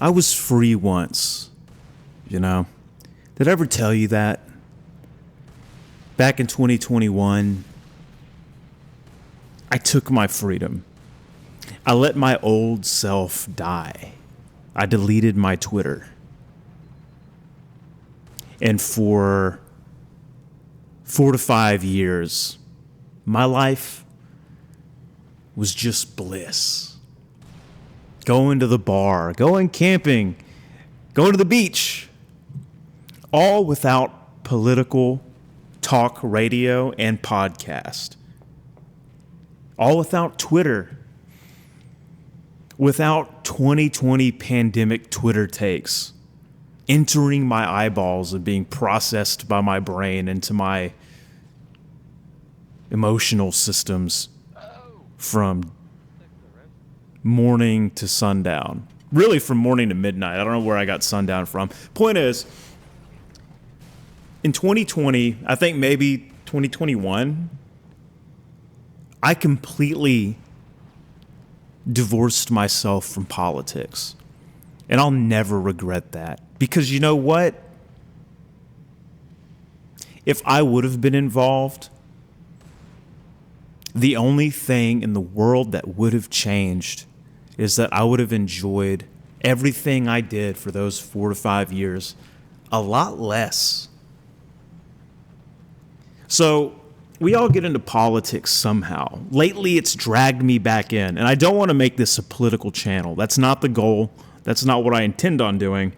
I was free once, you know. Did I ever tell you that? Back in 2021, I took my freedom. I let my old self die. I deleted my Twitter. And for 4 to 5 years, my life was just bliss. Going to the bar, going camping, going to the beach, all without political talk radio and podcast. All without Twitter. Without 2020 pandemic Twitter takes entering my eyeballs and being processed by my brain into my emotional systems from morning to sundown. Really from morning to midnight. I don't know where I got sundown from. Point is, in 2020, I think maybe 2021, I completely divorced myself from politics. And I'll never regret that. Because you know what? If I would have been involved, the only thing in the world that would have changed is that I would have enjoyed everything I did for those 4 to 5 years a lot less. So we all get into politics somehow. Lately, it's dragged me back in. And I don't want to make this a political channel. That's not the goal. That's not what I intend on doing.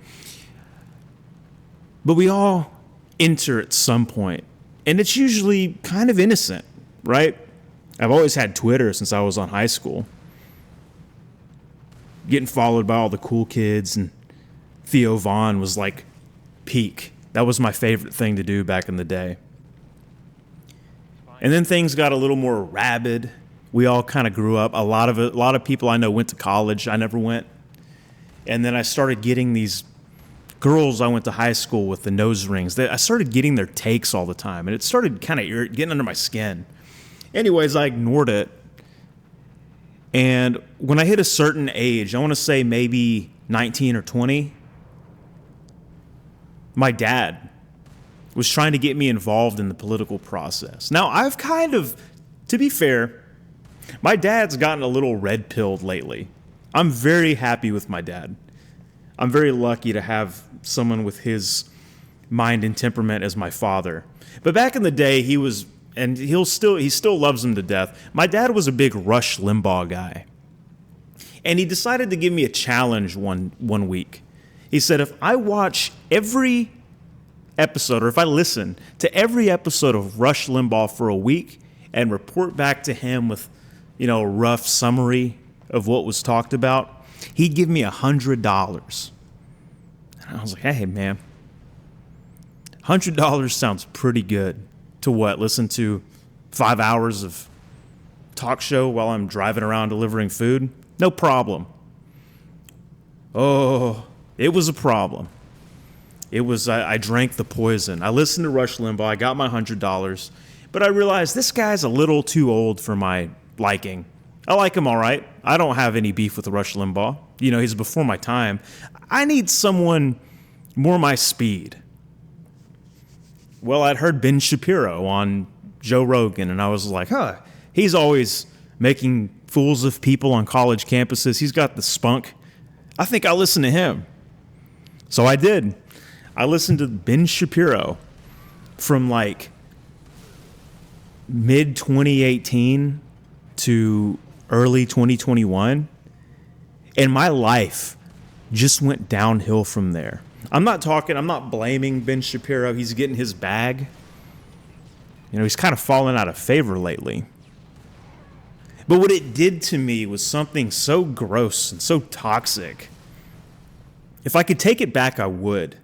But we all enter at some point. And it's usually kind of innocent, right? I've always had Twitter since I was on high school. Getting followed by all the cool kids, and Theo Vaughn was like peak. That was my favorite thing to do back in the day. And then things got a little more rabid. We all kind of grew up. A lot of people I know went to college. I never went. And then I started getting these girls I went to high school with, the nose rings. I started getting their takes all the time, and it started kind of getting under my skin. Anyways, I ignored it. And when I hit a certain age, I want to say maybe 19 or 20, my dad was trying to get me involved in the political process. Now, I've kind of, to be fair, my dad's gotten a little red-pilled lately. I'm very happy with my dad. I'm very lucky to have someone with his mind and temperament as my father. But back in the day, he was, and he still loves him to death. My dad was a big Rush Limbaugh guy. And he decided to give me a challenge one week. He said, if I watch every episode, or if I listen to every episode of Rush Limbaugh for a week and report back to him with, a rough summary of what was talked about, he'd give me $100. And I was like, hey, man, $100 sounds pretty good. To what? Listen to 5 hours of talk show while I'm driving around delivering food? No problem. Oh, it was a problem. It was, I drank the poison. I listened to Rush Limbaugh. I got my $100. But I realized this guy's a little too old for my liking. I like him all right. I don't have any beef with Rush Limbaugh. He's before my time. I need someone more my speed. Well, I'd heard Ben Shapiro on Joe Rogan, and I was like, he's always making fools of people on college campuses. He's got the spunk. I think I'll listen to him. So I did. I listened to Ben Shapiro from like mid 2018 to early 2021, and my life just went downhill from there. I'm not blaming Ben Shapiro. He's getting his bag. He's kind of fallen out of favor lately. But what it did to me was something so gross and so toxic. If I could take it back, I would.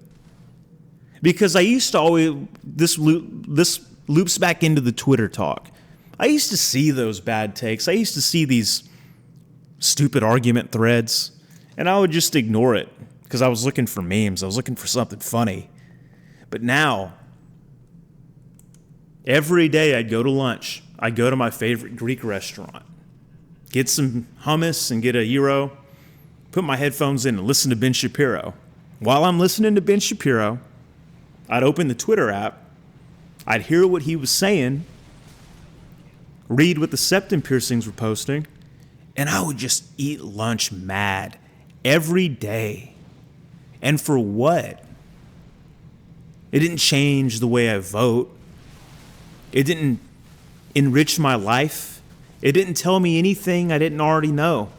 Because I used to always, this loops back into the Twitter talk. I used to see those bad takes. I used to see these stupid argument threads, and I would just ignore it because I was looking for memes. I was looking for something funny. But now, every day I'd go to lunch. I'd go to my favorite Greek restaurant, get some hummus and get a gyro, put my headphones in and listen to Ben Shapiro. While I'm listening to Ben Shapiro, I'd open the Twitter app, I'd hear what he was saying, read what the septum piercings were posting, and I would just eat lunch mad every day. And for what? It didn't change the way I vote. It didn't enrich my life. It didn't tell me anything I didn't already know.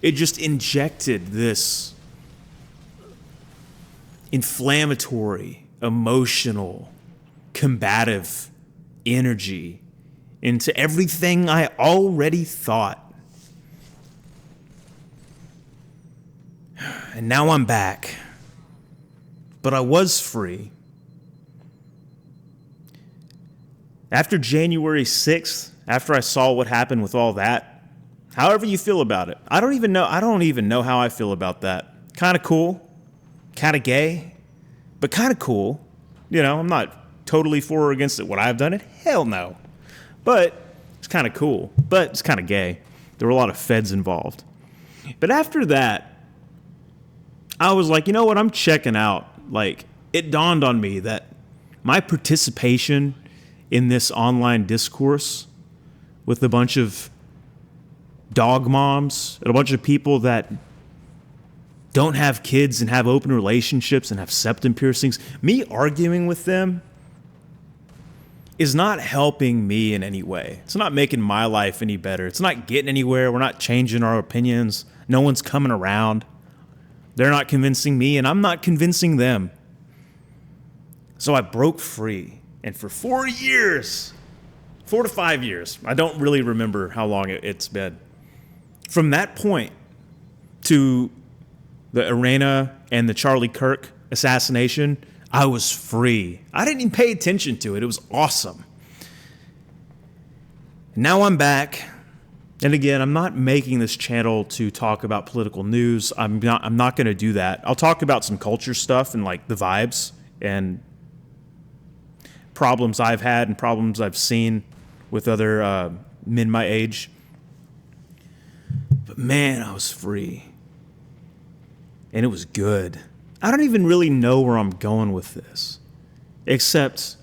It just injected this inflammatory, emotional, combative energy into everything I already thought. And now I'm back. But I was free. After January 6th, after I saw what happened with all that, however you feel about it, I don't even know how I feel about that. Kind of cool, kind of gay, but kind of cool. You know, I'm not totally for or against it. Would I have done it? Hell no. But it's kind of cool, but it's kind of gay. There were a lot of feds involved. But after that, I was like, you know what? I'm checking out. Like, it dawned on me that my participation in this online discourse with a bunch of dog moms and a bunch of people that don't have kids and have open relationships and have septum piercings, me arguing with them is not helping me in any way. It's not making my life any better. It's not getting anywhere. We're not changing our opinions. No one's coming around. They're not convincing me, and I'm not convincing them. So I broke free. And for 4 years, 4 to 5 years, I don't really remember how long it's been. From that point to the Arena and the Charlie Kirk assassination, I was free. I didn't even pay attention to it. It was awesome. Now I'm back. And again, I'm not making this channel to talk about political news. I'm not going to do that. I'll talk about some culture stuff and like the vibes and problems I've had and problems I've seen with other men my age. But man, I was free. And it was good. I don't even really know where I'm going with this. Except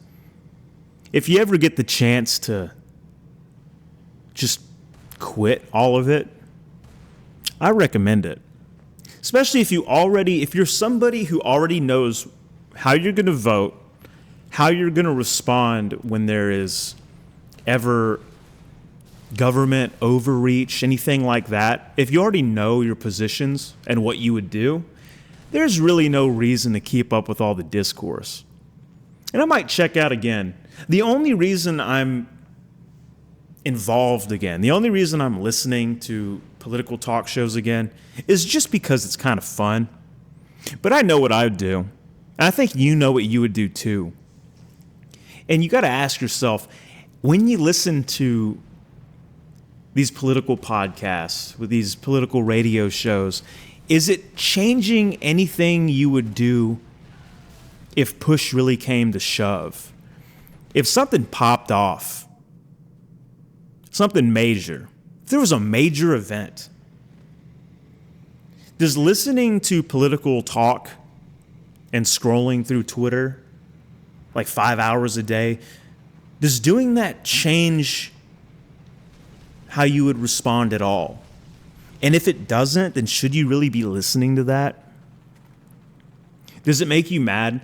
if you ever get the chance to just quit all of it, I recommend it. Especially if you're somebody who already knows how you're going to vote, how you're going to respond when there is ever government overreach, anything like that. If you already know your positions and what you would do, there's really no reason to keep up with all the discourse. And I might check out again. The only reason I'm involved again, the only reason I'm listening to political talk shows again is just because it's kind of fun. But I know what I would do. And I think you know what you would do too. And you got to ask yourself, when you listen to these political podcasts, with these political radio shows, is it changing anything you would do if push really came to shove? If something popped off, something major, if there was a major event, does listening to political talk and scrolling through Twitter like 5 hours a day, does doing that change how you would respond at all? And if it doesn't, then should you really be listening to that? Does it make you mad?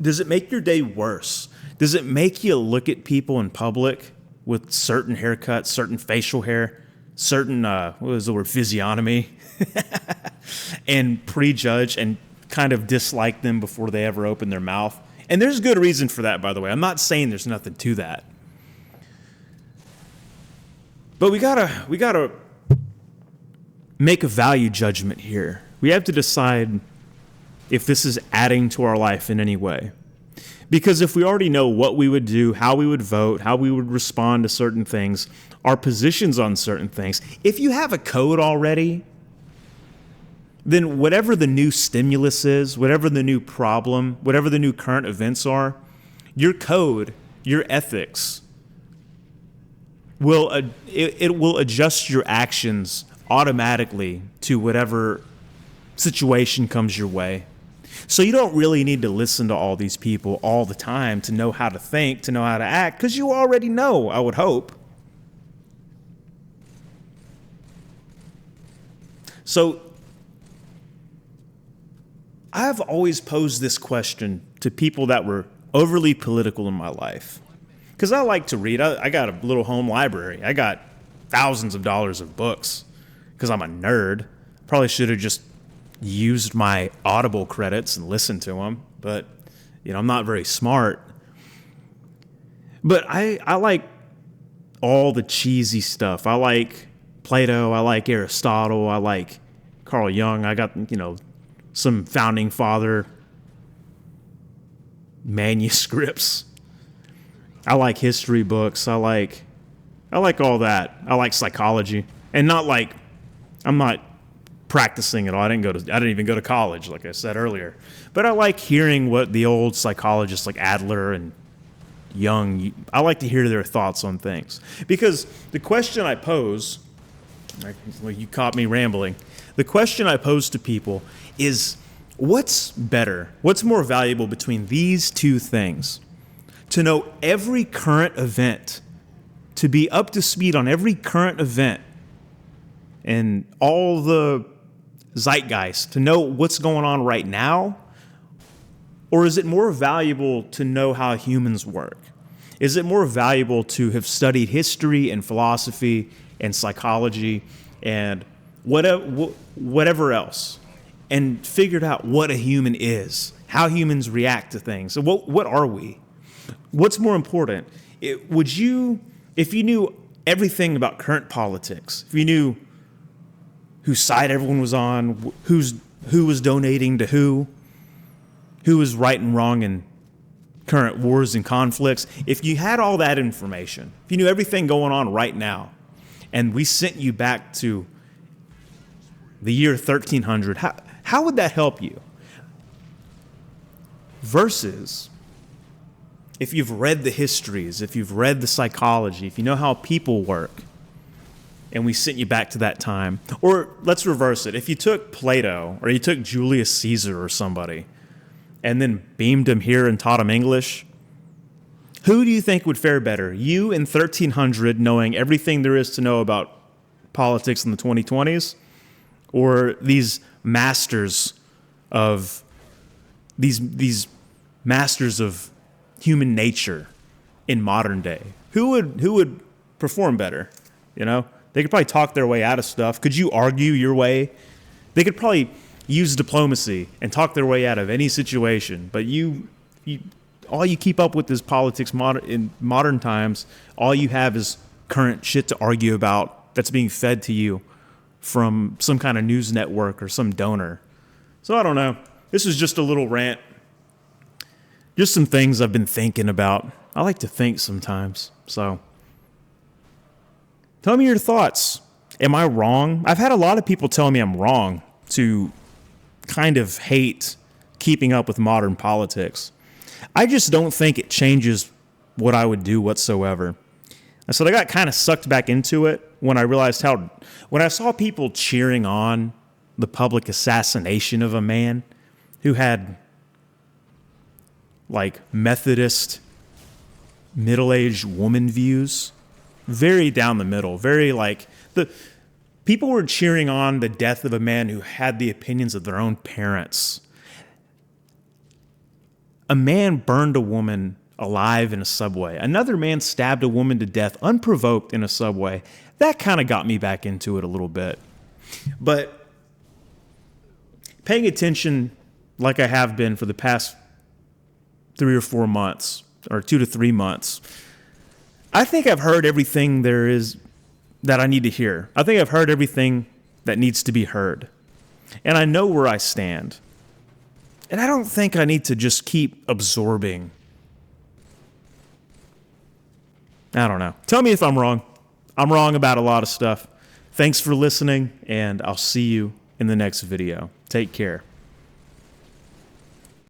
Does it make your day worse? Does it make you look at people in public with certain haircuts, certain facial hair, certain, what was the word, physiognomy, and prejudge and kind of dislike them before they ever open their mouth? And there's good reason for that, by the way. I'm not saying there's nothing to that. But we gotta make a value judgment here. We have to decide if this is adding to our life in any way. Because if we already know what we would do, how we would vote, how we would respond to certain things, our positions on certain things, if you have a code already, then whatever the new stimulus is, whatever the new problem, whatever the new current events are, your code, your ethics, it will adjust your actions automatically to whatever situation comes your way. So you don't really need to listen to all these people all the time to know how to think, to know how to act, because you already know, I would hope. So I've always posed this question to people that were overly political in my life. Because I like to read. I got a little home library. I got thousands of dollars of books because I'm a nerd. Probably should have just used my Audible credits and listened to them. But, I'm not very smart. But I like all the cheesy stuff. I like Plato. I like Aristotle. I like Carl Jung. I got, some founding father manuscripts. I like history books. I like all that. I like psychology, and not like I'm not practicing at all. I didn't even go to college, like I said earlier. But I like hearing what the old psychologists like Adler and Jung. I like to hear their thoughts on things, because the question I pose, well, you caught me rambling. The question I pose to people is, what's better? What's more valuable between these two things? To know every current event, to be up to speed on every current event and all the zeitgeist, to know what's going on right now? Or is it more valuable to know how humans work? Is it more valuable to have studied history and philosophy and psychology and whatever else, and figured out what a human is, how humans react to things? So what are we? What's more important? If you knew everything about current politics, if you knew whose side everyone was on, who was donating to who was right and wrong in current wars and conflicts, if you had all that information, if you knew everything going on right now, and we sent you back to the year 1300, how would that help you? Versus, if you've read the histories, if you've read the psychology, if you know how people work, and we sent you back to that time. Or let's reverse it. If you took Plato, or you took Julius Caesar or somebody, and then beamed him here and taught him English, who do you think would fare better? You in 1300 knowing everything there is to know about politics in the 2020s, or these masters of human nature in modern day? Who would perform better? They could probably talk their way out of stuff. Could you argue your way? They could probably use diplomacy and talk their way out of any situation. But all you keep up with is politics in modern times. All you have is current shit to argue about that's being fed to you from some kind of news network or some donor. So I don't know. This was just a little rant. Just some things I've been thinking about. I like to think sometimes. So tell me your thoughts. Am I wrong? I've had a lot of people tell me I'm wrong to kind of hate keeping up with modern politics. I just don't think it changes what I would do whatsoever. And so I got kind of sucked back into it when I realized when I saw people cheering on the public assassination of a man who had like Methodist middle-aged woman views, very down the middle, very like the people were cheering on the death of a man who had the opinions of their own parents. A man burned a woman alive in a subway. Another man stabbed a woman to death unprovoked in a subway. That kind of got me back into it a little bit. But paying attention like I have been for the past 3 or 4 months, or 2 to 3 months, I think I've heard everything there is that I need to hear. I think I've heard everything that needs to be heard. And I know where I stand. And I don't think I need to just keep absorbing. I don't know. Tell me if I'm wrong. I'm wrong about a lot of stuff. Thanks for listening, and I'll see you in the next video. Take care.